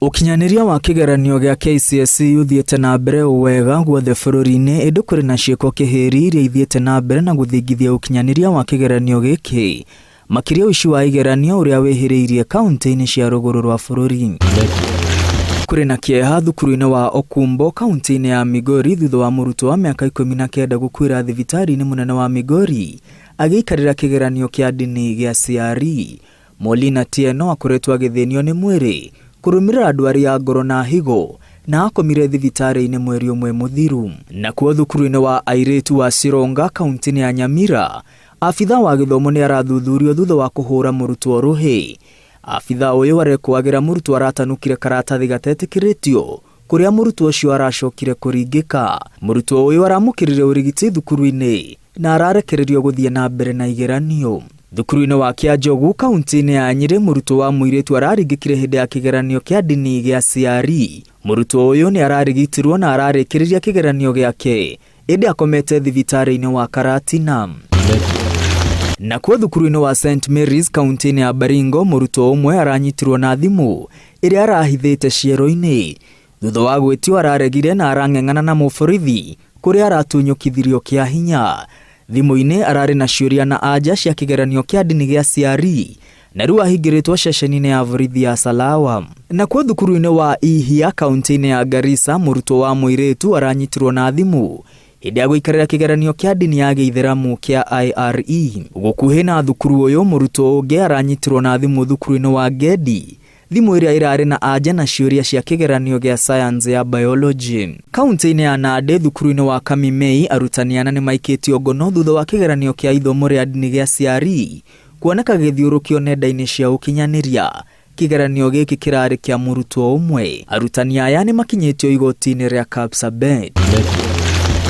Ukinyaniria wa kigeranio gya KCSE uthiete na mbere wega guothe bururi-ini indu kuri na ciiko kihiri iria ithiete na mbere na guthingithia ukinyaniria wa kigeranio giki makiria uici wa igeranio uria wihiriirie kaunti-ini cia ruguru rwa bururi. Kuri na kieha thukuru-ini wa Okumbo kaunti-ini ya Migori thutha wa murutwo wa miaka 19 gukwira thibitari-ini munene wa Migori agiikarira kigeranio kia ndini gya CRE. Molina Tieno akoretwo agithinio ni mwiri kurumirira ndwari ya ngoro na higo na akomire thibitari-ini mweri umwe muthiru. Na kuo thukuru-ini wa airitu wa Sironga kaunti-ini ya Nyamira afitha wa githomo ni arathuthurio thutha wa kuhura murutwo ruhi. Afitha uyu arekwagira murutwo aratanukire karatathi gatetikiritio kuria murutwo ucio aracokire kuringika. Murutwo uyu aramukirire urigiti thukuru-ini na ararekererio guthie na mbere na igeranio. Thukuru-ini wa Kianjogu kaunti-ini ya Nyeri murutwo wa muiritu araringikire hindi ya kigeranio kia ndini gya CRE. Murutwo uyu ni ararigitirwo na ararikiriria kigeranio giake indi akomete thibitari-ini wa Karatina. Na kuo thukuru-ini wa St Mary's kaunti-ini ya Baringo murutwo umwe aranyitirwo na thimu iria arahithite ciero-ini thutha wa gwitio araregire na arang'eng'ana na muborithi kuria aratunyukithirio kia hinya. Thimu-ini arari na ciuria na anja cia kigeranio kia ndini gya CRE na riu ahingiritwo ceceni-ini ya borithi ya Salawa. Na kuo thukuru-ini wa Ihia kaunti-ini ya Garissa murutwo wa muiritu aranyitirwo na thimu hindi ya guikarira kigeranio kia ndini ya Githeramu kia IRE. Gukuhi na thukuru uyu murutwo ungi aranyitirwo na thimu thukuru-ini wa Gedi, thimu iria irari na anja na ciuria cia kigeranio gya science ya biology. Kaunti-ini ya Nandi thukuru-ini wa Kamimei arutani ana ni maikitio ngono thutha wa kigeranio kia ithomo ria ndini gya CRE kuoneka githiurukio nenda-ini cia ukinyaniria. Kigeranio giki kirari kia murutwo umwe. Arutani aya ni makinyitio igoti-ini ria Kapsabet.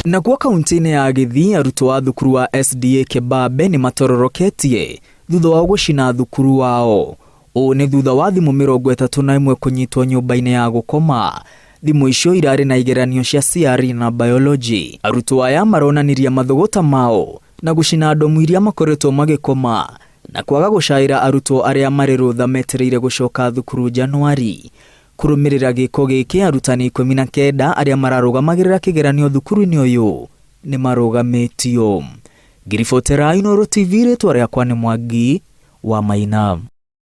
Na kuo kaunti-ini ya Githii arutwo wa thukuru wa SDA Kebabe ni matororoketie thutha wa gucina thukuru wao. O ni thutha wa thimu 31 kunyitwo nyumba-ini ya gukoma. Thimu icio irari na igeranio cia CRE na biology. Arutwo aya maronaniria mathogota mao na gucina ndomu iria makoretwo magikoma na kwaga gucaira arutwo aria mari rutha metereire gucoka thukuru Januari. Kurumirira giko giki arutani 19 aria mararũgamagĩrĩra kigeranio thukuru-ini uyu ni marugamitio. Ngiribotera Inooro TV ritwa riakwa ni Mwangi wa Maina.